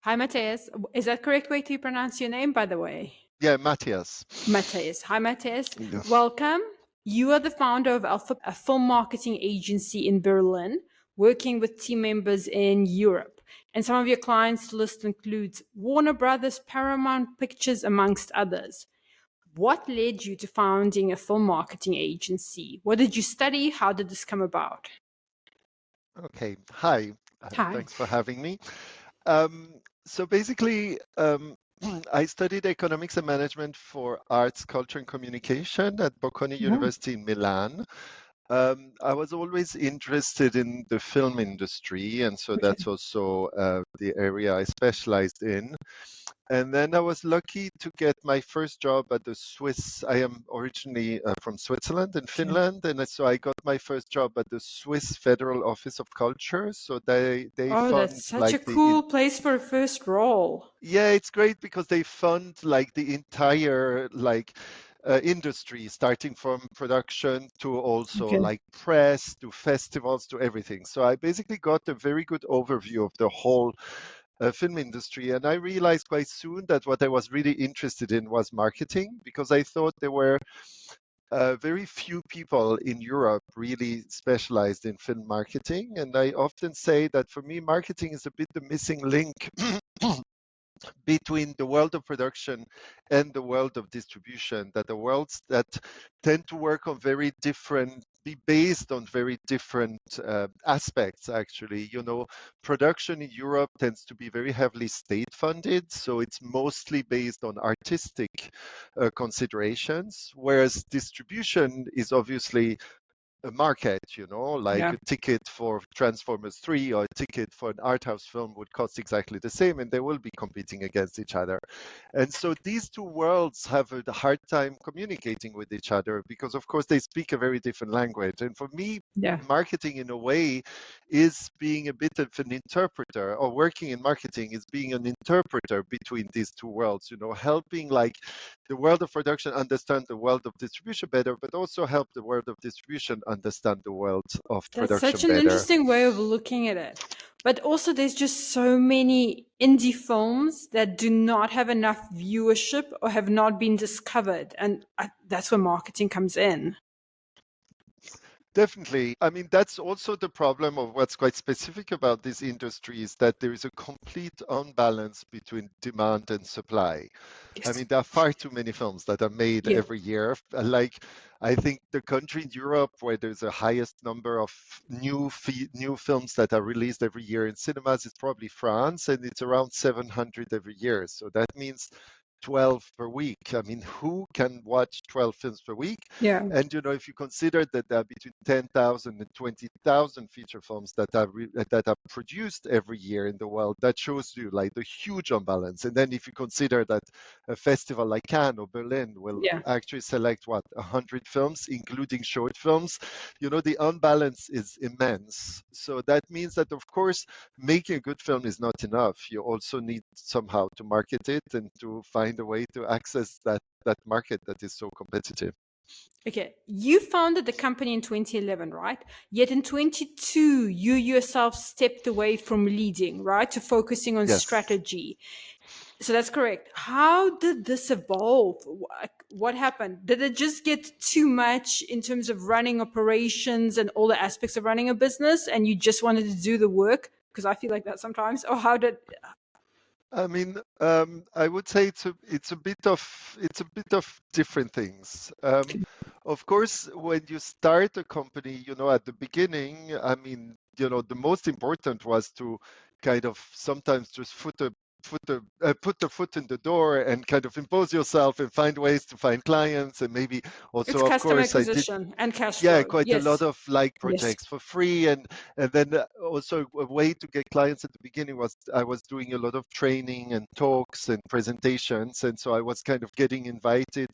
Hi, Mathias. Is that correct way to pronounce your name, by the way? Yeah, Matthias. Mathias. Hi, Mathias. Yeah. Welcome. You are the founder of Alpha, a film marketing agency in Berlin, working with team members in Europe. And some of your clients list includes Warner Brothers, Paramount Pictures, amongst others. What led you to founding a film marketing agency? What did you study? How did this come about? Okay. Hi. Hi. Thanks for having me. So basically, I studied economics and management for arts, culture, and communication at Bocconi Yeah. University in Milan. I was always interested in the film industry, and so Okay. that's also the area I specialized in. And then I was lucky to get my first job at the Swiss. I am originally from Switzerland and Okay. Finland, and so I got my first job at the Swiss Federal Office of Culture. So they Oh, fund that's such a like cool place for a first role. yeah, it's great because they fund like the entire industry, starting from production to also Okay. like press to festivals to everything. So I basically got a very good overview of the whole film industry. And I realized quite soon that what I was really interested in was marketing because I thought there were very few people in Europe really specialized in film marketing. And I often say that for me, marketing is a bit the missing link between the world of production and the world of distribution, that the worlds that tend to work on very different, be based on very different aspects, actually. You know, production in Europe tends to be very heavily state funded, so it's mostly based on artistic considerations, whereas distribution is obviously a market, like Yeah. a ticket for Transformers 3 or a ticket for an art house film would cost exactly the same, and they will be competing against each other. And so these two worlds have a hard time communicating with each other because, of course, they speak a very different language. And for me, Yeah. marketing in a way is being a bit of an interpreter, or working in marketing is being an interpreter between these two worlds, helping like the world of production understand the world of distribution better, but also help the world of distribution understand the world of That's production such an better. interesting way of looking at it. But also, there's just so many indie films that do not have enough viewership or have not been discovered. And that's where marketing comes in. Definitely. I mean, that's also the problem of what's quite specific about this industry is that there is a complete unbalance between demand and supply. I Yes. mean, there are far too many films that are made Yeah. every year. Like, I think the country in Europe where there's the highest number of new films that are released every year in cinemas is probably France, and it's around 700 every year. So that means 12 per week. I mean, who can watch 12 films per week? Yeah. And if you consider that there are between 10,000 and 20,000 feature films that are produced every year in the world, that shows you like the huge imbalance. And then if you consider that a festival like Cannes or Berlin will Yeah. actually select 100 films, including short films, the unbalance is immense. So that means that, of course, making a good film is not enough. You also need somehow to market it and to find a way to access that market that is so competitive. Okay. You founded the company in 2011, right? Yet in 22, you yourself stepped away from leading, right? To focusing on Yes. strategy. So that's correct. How did this evolve? What happened? Did it just get too much in terms of running operations and all the aspects of running a business and you just wanted to do the work? Because I feel like that sometimes. Or how did I mean, I would say it's a bit of different things. Of course, when you start a company, at the beginning, I mean, the most important was to kind of sometimes just put the foot in the door and kind of impose yourself and find ways to find clients, and maybe it's also, of customer course, I did acquisition and cash yeah, flow? quite a lot Yes. of like Yes. projects for free, and then also a way to get clients at the beginning was I was doing a lot of training and talks and presentations, and so I was kind of getting invited,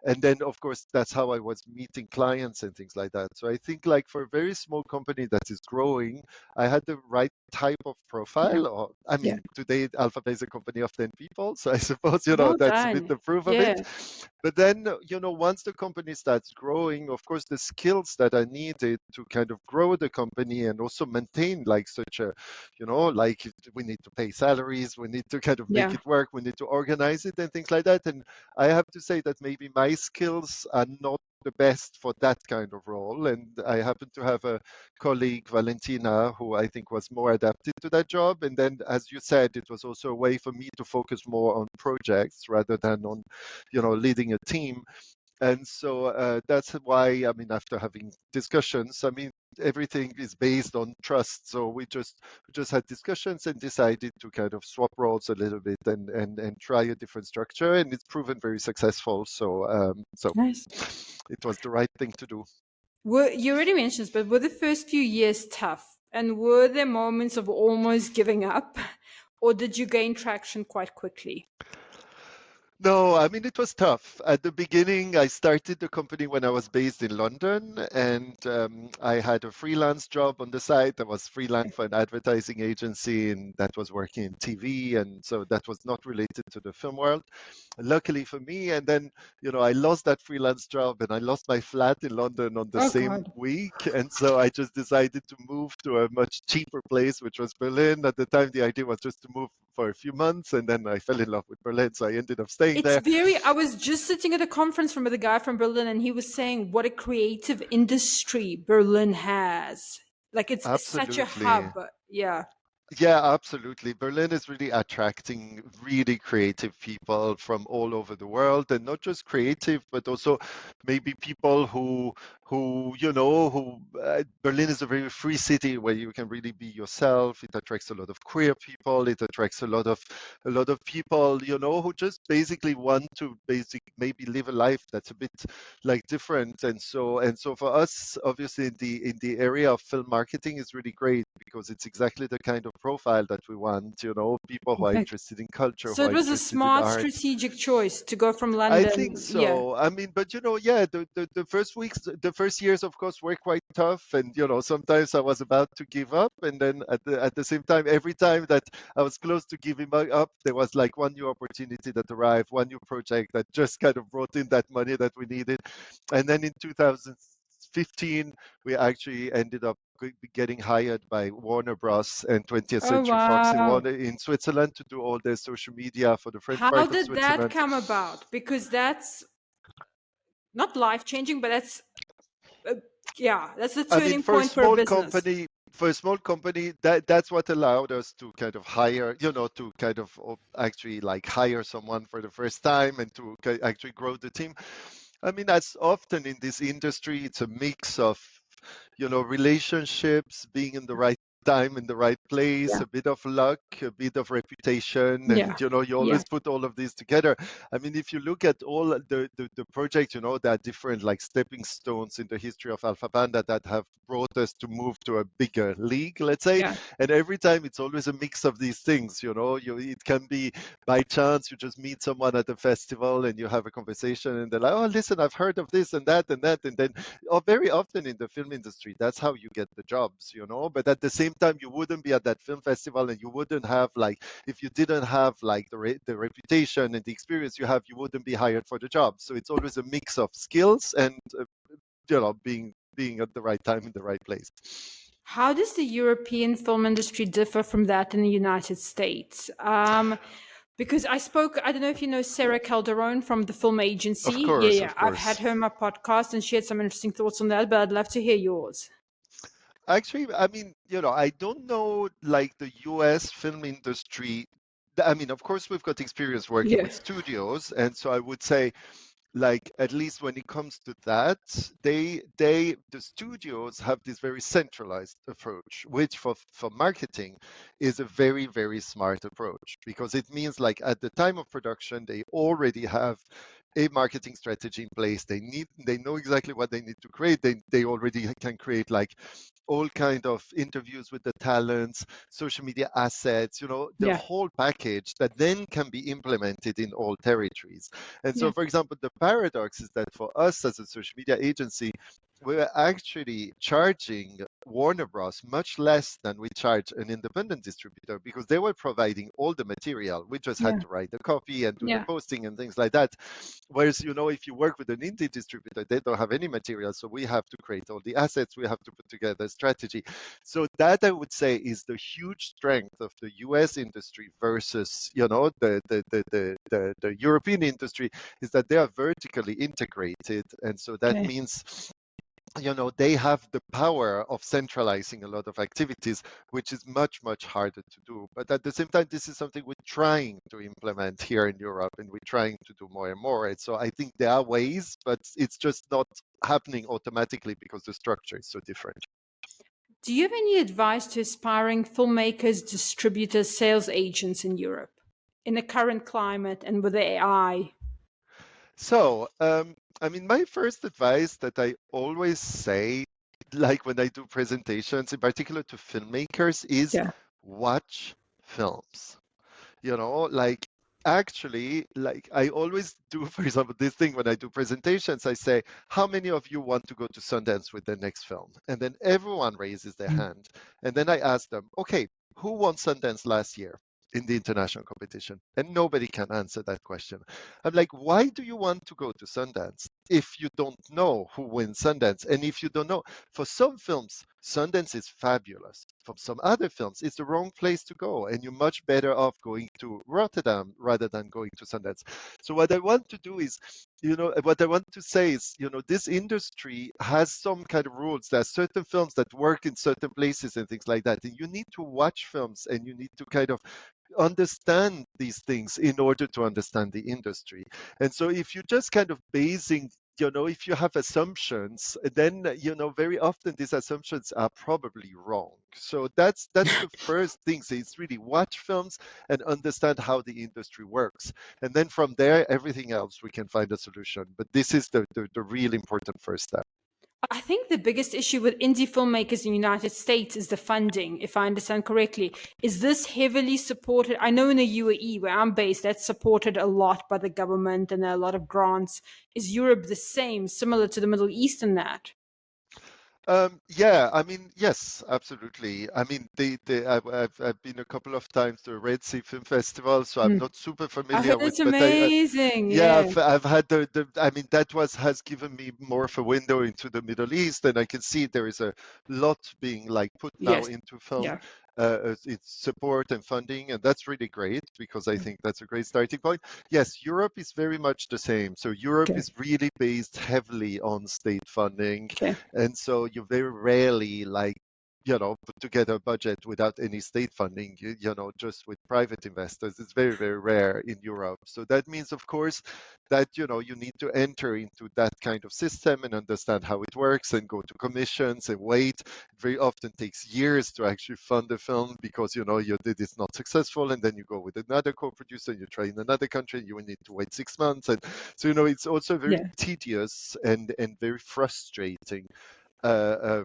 and then of course that's how I was meeting clients and things like that. So I think like for a very small company that is growing, I had the right type of Yeah. profile. Or I Yeah. mean, today Alphabet is a company of 10 people, so I suppose Well that's a bit done. the proof of Yeah. it. But then once the company starts growing, of course, the skills that are needed to kind of grow the company and also maintain like such a, like we need to pay salaries, we need to kind of make Yeah. it work, we need to organize it and things like that. And I have to say that maybe my skills are not the best for that kind of role. And I happen to have a colleague, Valentina, who I think was more adapted to that job. And then, as you said, it was also a way for me to focus more on projects rather than on, leading a team. And so that's why, I mean, after having discussions, I mean, everything is based on trust. So we just had discussions and decided to kind of swap roles a little bit and try a different structure, and it's proven very successful. So Nice. it was the right thing to do. You already mentioned this, but were the first few years tough? And were there moments of almost giving up? Or did you gain traction quite quickly? No, I mean, it was tough. At the beginning, I started the company when I was based in London, and I had a freelance job on the side. I was freelance for an advertising agency, and that was working in TV, and so that was not related to the film world. Luckily for me, and then, I lost that freelance job and I lost my flat in London on the Oh, same God. week. And so I just decided to move to a much cheaper place, which was Berlin. At the time, the idea was just to move for a few months, and then I fell in love with Berlin. So I ended up staying It's there. very, I was just sitting at a conference from with a guy from Berlin, and he was saying what a creative industry Berlin has. Like it's such a Absolutely. hub. Yeah. Yeah, absolutely. Berlin is really attracting really creative people from all over the world, and not just creative, but also maybe people who Berlin is a very free city where you can really be yourself. It attracts a lot of queer people. It attracts a lot of people, who just basically want to maybe live a life that's a bit like different. And so for us, obviously in the area of film marketing is really great because it's exactly the kind of profile that we want, people who are Exactly. interested in culture, So who it are was a interested in smart art. strategic choice to go from I think London. Yeah. so. I mean, but yeah, the first weeks, the first years, of course, were quite tough, and sometimes I was about to give up, and then at the same time, every time that I was close to giving up, there was like one new opportunity that arrived, one new project that just kind of brought in that money that we needed, and then in 2015, we actually ended up getting hired by Warner Bros. And 20th Oh, Century Fox wow. in Switzerland to do all their social media for the French How part of did that Switzerland. come about? Because that's not life changing, but that's, uh, yeah, that's the I mean, turning point for a business. for a small company, that's what allowed us to kind of hire, to kind of actually like hire someone for the first time and to actually grow the team. I mean, as often in this industry, it's a mix of, relationships, being in the right time in the right place, Yeah. a bit of luck, a bit of reputation, and Yeah. you Yeah. always put all of these together. I mean, if you look at all the projects, there are different like stepping stones in the history of Alpha Panda that have brought us to move to a bigger league, let's say. Yeah. And every time it's always a mix of these things, it can be by chance you just meet someone at a festival and you have a conversation and they're like, oh, listen, I've heard of this and that and that. And then very often in the film industry, that's how you get the jobs, but at the same time, you wouldn't be at that film festival and you wouldn't have like, if you didn't have like the reputation and the experience you have, you wouldn't be hired for the job. So it's always a mix of skills and, being at the right time in the right place. How does the European film industry differ from that in the United States? Because I don't know if you know Sarah Calderon from the film Of agency. Yeah, course, yeah. of I've had course. her on my podcast and she had some interesting thoughts on that, but I'd love to hear yours. Actually, I mean, I don't know like the US film industry. I mean, of course, we've got experience working Yeah. with studios, and so I would say, like, at least when it comes to that, the studios have this very centralized approach, which for marketing is a very, very smart approach because it means like at the time of production, they already have a marketing strategy in place. They know exactly what they need to create. They already can create like all kind of interviews with the talents, social media assets, the Yeah. whole package that then can be implemented in all territories. And so, Yeah. for example, the paradox is that for us as a social media agency, we're actually charging Warner Bros. Much less than we charge an independent distributor because they were providing all the material. We just had Yeah. to write the copy and do the Yeah. posting and things like that. Whereas, if you work with an indie distributor, they don't have any material. So we have to create all the assets. We have to put together a strategy. So that, I would say, is the huge strength of the US industry versus, the European industry, is that they are vertically integrated. And so that Okay. means they have the power of centralizing a lot of activities, which is much, much harder to do. But at the same time, this is something we're trying to implement here in Europe, and we're trying to do more and more. And so I think there are ways, but it's just not happening automatically because the structure is so different. Do you have any advice to aspiring filmmakers, distributors, sales agents in Europe in the current climate and with AI? So, my first advice that I always say, like when I do presentations, in particular to filmmakers, is Yeah. watch films. Like actually, like I always do, for example, this thing when I do presentations, I say, how many of you want to go to Sundance with the next film? And then everyone raises their hand. And then I ask them, okay, who won Sundance last year in the international competition? And nobody can answer that question. I'm like, why do you want to go to Sundance if you don't know who wins Sundance? And if you don't know, for some films, Sundance is fabulous. For some other films, it's the wrong place to go, and you're much better off going to Rotterdam rather than going to Sundance. So what I want to do is, what I want to say is, this industry has some kind of rules. There are certain films that work in certain places and things like that. And you need to watch films, and you need to kind of understand these things in order to understand the industry. And so if you're just kind of basing, if you have assumptions, then very often these assumptions are probably wrong. So that's the first thing. So it's really watch films and understand how the industry works, and then from there everything else we can find a solution. But this is the real important first step. I think the biggest issue with indie filmmakers in the United States is the funding, if I understand correctly. Is this heavily supported? I know in the UAE, where I'm based, that's supported a lot by the government and there are a lot of grants. Is Europe the same, similar to the Middle East in that? Yeah, yes, absolutely. I've been a couple of times to Red Sea Film Festival, so I'm Hmm. not super I familiar heard with, it's but amazing. yeah, Yeah. I've had that has given me more of a window into the Middle East, and I can see there is a lot being like put now Yes. into film. Yeah. Its support and funding, and that's really great because I think that's a great starting point. Yes, Europe is very much the same. So Europe Okay. is really based heavily on state funding, Okay. and so you very rarely put together a budget without any state funding, just with private investors. It's very, very rare in Europe. So that means, of course, that, you need to enter into that kind of system and understand how it works and go to commissions and wait. It very often takes years to actually fund a film because, you did it's not successful. And then you go with another co-producer and you try in another country and you will need to wait 6 months. And so, it's also very Yeah. tedious and very frustrating a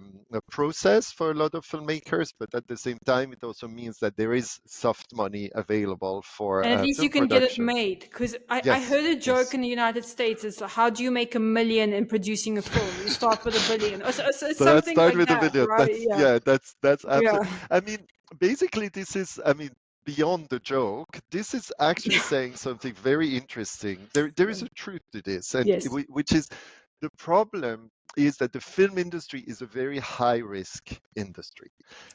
process for a lot of filmmakers, but at the same time, it also means that there is soft money available for And at least you film can get it production. made. Because I Yes, heard a joke yes. in the United States is how do you make $1 million in producing a film? You start with $1 billion. Or so So let's something start like with a that, video. right? That's Yeah. yeah, that's Yeah. absolutely. Basically, this is, beyond the joke. This is actually saying something very interesting. There is a truth to this, and Yes. which is the problem is that the film industry is a very high risk industry.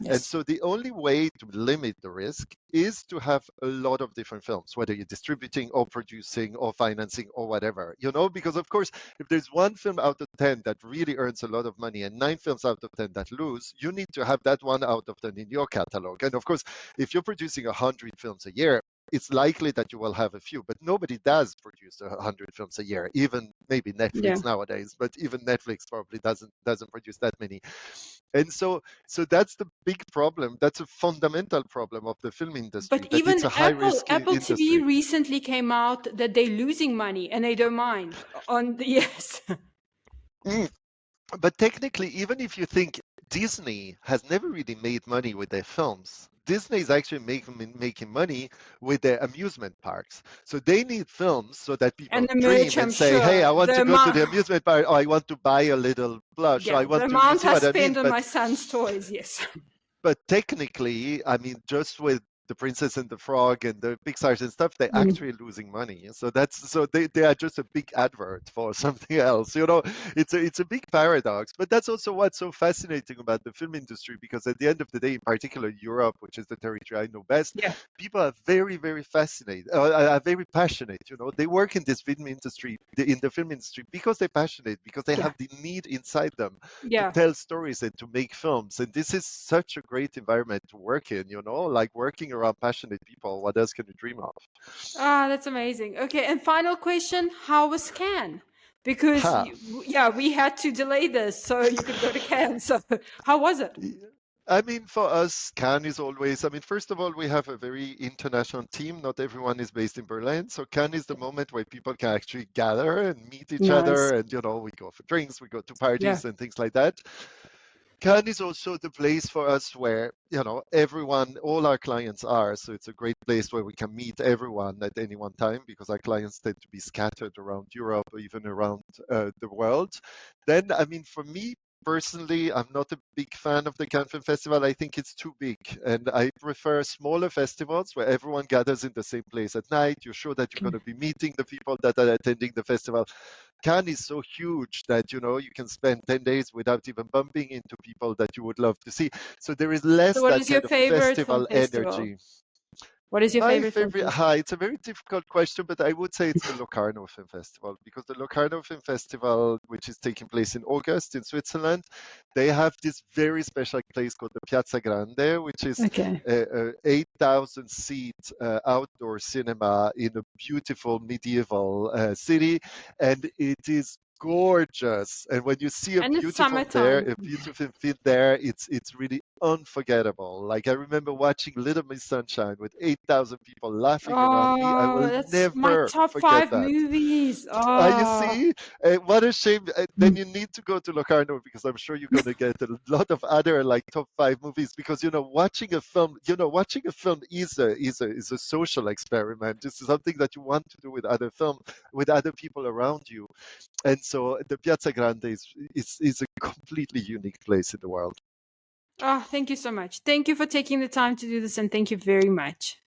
And Yes. so the only way to limit the risk is to have a lot of different films, whether you're distributing or producing or financing or whatever, because of course, if there's one film out of 10 that really earns a lot of money and 9 films out of 10 that lose, you need to have that one out of 10 in your catalog. And of course, if you're producing 100 films a year, it's likely that you will have a few, but nobody does produce 100 films a year, even maybe Yeah. Netflix nowadays, but even Netflix probably doesn't produce that many. And so that's the big problem. That's a fundamental problem of the film industry, But that it's even a high risk Apple TV industry. recently came out that they're losing money and they don't mind. On the yes. Mm. But technically, even if you think Disney has never really made money with their films. Disney is actually making money with their amusement parks. So they need films so that people And the merch, dream I'm and say, hey, sure. I want The to go to amount, the amusement park, or I want to buy a little blush, or yeah, I the want to, you amount see I what I mean? spend on my son's toys, yes. But technically, I mean, just with the Princess and the Frog and the Pixar and stuff, they're Mm. actually losing money. So they are just a big advert for something else. You know, it's a big paradox. But that's also what's so fascinating about the film industry, because at the end of the day, in particular Europe, which is the territory I know best, Yeah, people are very, very fascinated, are very passionate. You know, they work in this film industry, in the film industry, because they're passionate, because they yeah, have the need inside them to yeah. tell stories and to make films. And this is such a great environment to work in, you know, like working around passionate people. What else can you dream of? Ah, that's amazing. Okay, and final question: how was Cannes? Because Ha. yeah, we had to delay this so you could go to Cannes. So how was it? I mean, for us, Cannes is always, I mean, first of all, we have a very international team. Not everyone is based in Berlin. So Cannes is the moment where people can actually gather and meet each Nice. other. And, you know, we go for drinks, we go to Yeah. parties and things like that. Cannes is also the place for us where, you know, everyone, all our clients are. So it's a great place where we can meet everyone at any one time, because our clients tend to be scattered around Europe or even around the world. Then, I mean, for me personally, I'm not a big fan of the Cannes Film Festival. I think it's too big. And I prefer smaller festivals where everyone gathers in the same place at night. You're sure that you're going to be meeting the people that are attending the festival. Cannes is so huge that, you know, you can spend 10 days without even bumping into people that you would love to see. So there is So less what that is your kind of favorite film festival festival? energy. What is your My favorite film favorite, festival? it's a very difficult question, but I would say it's the Locarno Film Festival, because the Locarno Film Festival, which is taking place in August in Switzerland, they have this very special place called the Piazza Grande, which is Okay. a 8,000 seat outdoor cinema in a beautiful medieval city, and it is gorgeous. And when you see And it's summertime. a beautiful film there, it's really unforgettable. Like, I remember watching Little Miss Sunshine with 8,000 people laughing around me. I Oh, will that's my never top forget five that. movies. You Oh. see, what a shame. Then you need to go to Locarno, because I'm sure you're going to get a lot of other like top five movies. Because, you know, watching a film is a social experiment. This is something that you want to do with with other people around you. And so the Piazza Grande is a completely unique place in the world. Oh, thank you so much. Thank you for taking the time to do this, and thank you very much.